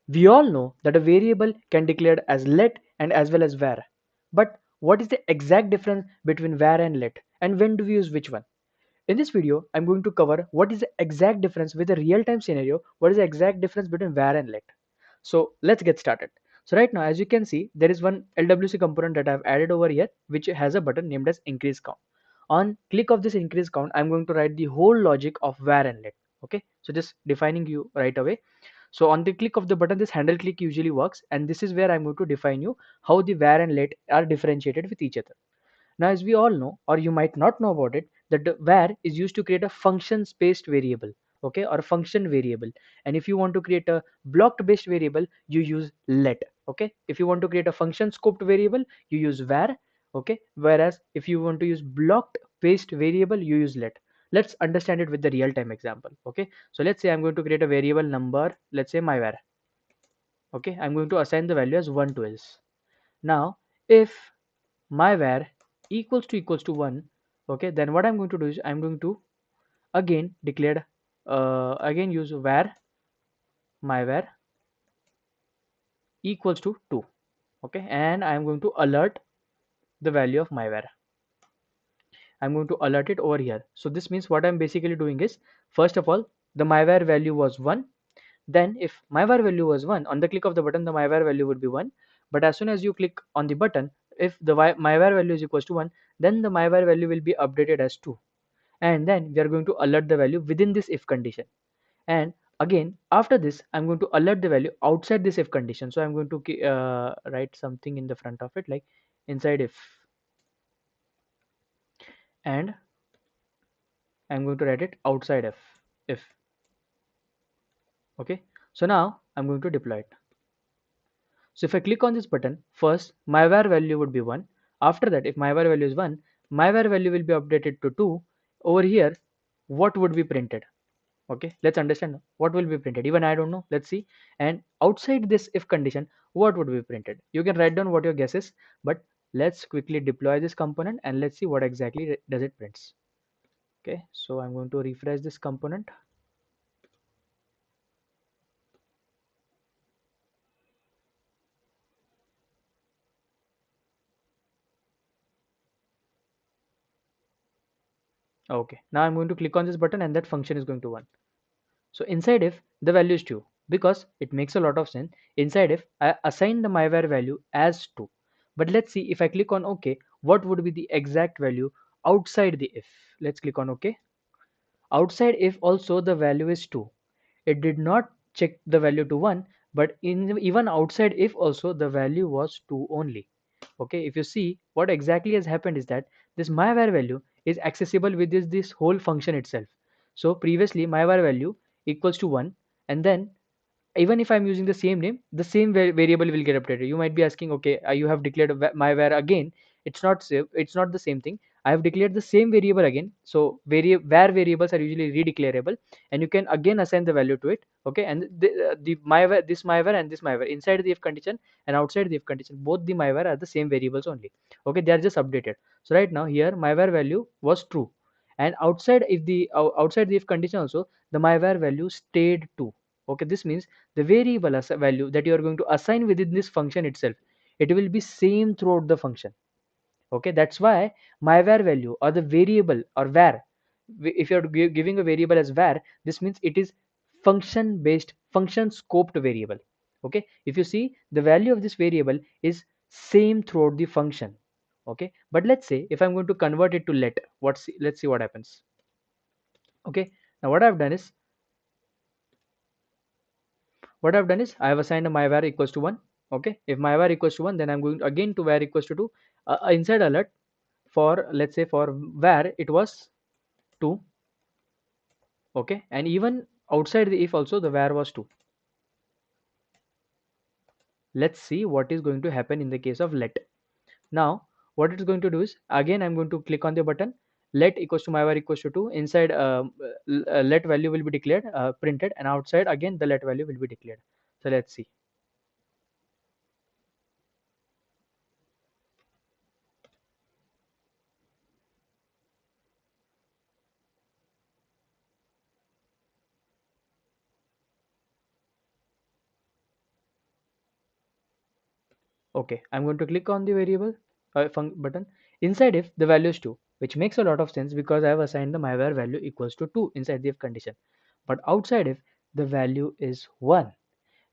We all know that a variable can be declared as let and as well as var. But what is the exact difference between var and let, and when do we use which one? In this video, I'm going to cover what is the exact difference with a real-time scenario, what is the exact difference between var and let. So let's get started. So right now, as you can see, there is one LWC component that I've added over here, which has a button named as increase count. On click of this increase count, I'm going to write the whole logic of var and let. Okay, so just defining you right away. So on the click of the button, this handle click usually works, and this is where I'm going to define you how the var and let are differentiated with each other. Now, as we all know, or you might not know about it, that the var is used to create a function-based variable, okay, or a function variable. And if you want to create a blocked-based variable, you use let, okay. If you want to create a function-scoped variable, you use var, okay. Whereas if you want to use blocked-based variable, you use let. Let's understand it with the real-time example, okay. So let's say I'm going to create a variable number, let's say my var, okay. I'm going to assign the value as 1 to else. Now, if my var equals to 1, okay, then what I'm going to do is I'm going to again declare again use var my var equals to 2, okay, and I'm going to alert the value of my var. I'm going to alert it over here. So this means what I'm basically doing is, first of all, the my var value was 1. Then if my var value was 1, on the click of the button, the my var value would be 1. But as soon as you click on the button, if the my var value is equals to 1, then the my var value will be updated as 2. And then we are going to alert the value within this if condition. And again, after this, I'm going to alert the value outside this if condition. So I'm going to write something in the front of it, like inside if, and I'm going to write it outside if. Okay, so now I'm going to deploy it. So if I click on this button, first my var value would be 1. After that, if my var value is 1, my var value will be updated to 2. Over here, what would be printed? Okay, let's understand what will be printed. Even I don't know. Let's see. And outside this if condition, what would be printed? You can write down what your guess is, but let's quickly deploy this component and let's see what exactly does it prints. Okay, so I'm going to refresh this component. Okay, now I'm going to click on this button and that function is going to 1. So inside if the value is 2, because it makes a lot of sense. Inside if I assign the myvar value as 2. But let's see, if I click on OK, what would be the exact value outside the if? Let's click on OK. Outside if also the value is 2. It did not check the value to 1, but even outside if also the value was 2 only. Okay, if you see, what exactly has happened is that this myvar value is accessible with this whole function itself. So previously myvar value equals to 1, and then even if I'm using the same name, the same variable will get updated. You might be asking, okay, you have declared my var again. It's not the same thing. I have declared the same variable again. So var variables are usually redeclarable, and you can again assign the value to it. Okay, and the my var, this my var and this my var inside the if condition and outside the if condition, both the my var are the same variables only. Okay, they are just updated. So right now here my var value was true, and outside the if condition also, the my var value stayed 2. Okay, this means the variable as a value that you are going to assign within this function itself, it will be same throughout the function. Okay, that's why my var value or the variable or var, if you're giving a variable as var, this means it is function based, function scoped variable. Okay, if you see, the value of this variable is same throughout the function. Okay, but let's say if I'm going to convert it to let, let's see what happens. Okay, now what I've done is I have assigned a my var equals to 1. Okay, if my var equals to 1, then I'm going again to var equals to 2. Inside alert, for let's say for var it was 2. Okay, and even outside the if also the var was 2. Let's see what is going to happen in the case of let. Now what it's going to do is, again I'm going to click on the button, let equals to my var equals to 2. Inside let value will be declared, printed, and outside again the let value will be declared. So let's see. Okay, I'm going to click on the variable button. Inside if the value is 2, which makes a lot of sense because I have assigned the myvar value equals to 2 inside the if condition. But outside if the value is 1.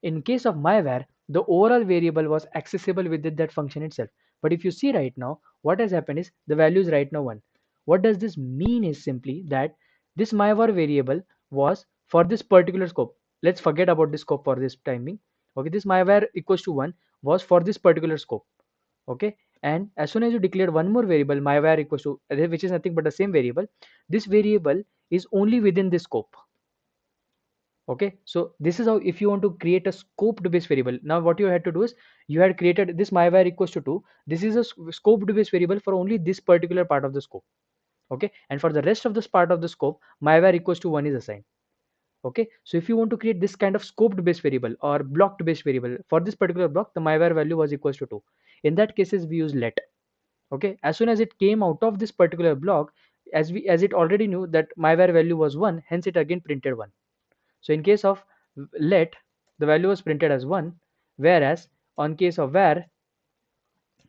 In case of myvar, the overall variable was accessible within that function itself. But if you see right now, what has happened is the value is right now 1. What does this mean is simply that this myvar variable was for this particular scope. Let's forget about this scope for this time being. Okay, this myvar equals to 1 was for this particular scope. Okay, and as soon as you declared one more variable myvar equals to, which is nothing but the same variable, this variable is only within this scope. Okay, so this is how, if you want to create a scoped based variable, now what you had to do is you had created this myvar equals to 2. This is a scoped based variable for only this particular part of the scope. Okay, and for the rest of this part of the scope, myvar equals to 1 is assigned. Okay, so if you want to create this kind of scoped based variable or blocked based variable, for this particular block the myvar value was equals to 2. In that cases we use let. Okay, as soon as it came out of this particular block, as it already knew that myvar value was 1, hence it again printed 1. So in case of let, the value was printed as 1, whereas on case of var,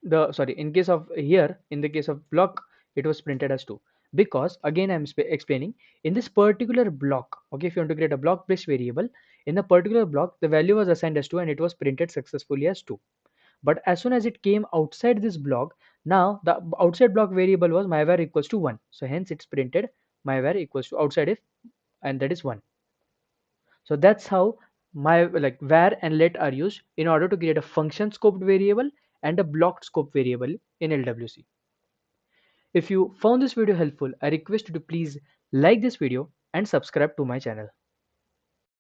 in case of here, in the case of block, it was printed as 2. Because again I'm explaining, in this particular block, okay, if you want to create a block based variable, in the particular block the value was assigned as 2 and it was printed successfully as 2. But as soon as it came outside this block, now the outside block variable was myvar equals to 1, so hence it's printed myvar equals to outside if, and that is 1. So that's how my like var and let are used in order to create a function scoped variable and a blocked scope variable in LWC. If you found this video helpful, I request you to please like this video and subscribe to my channel.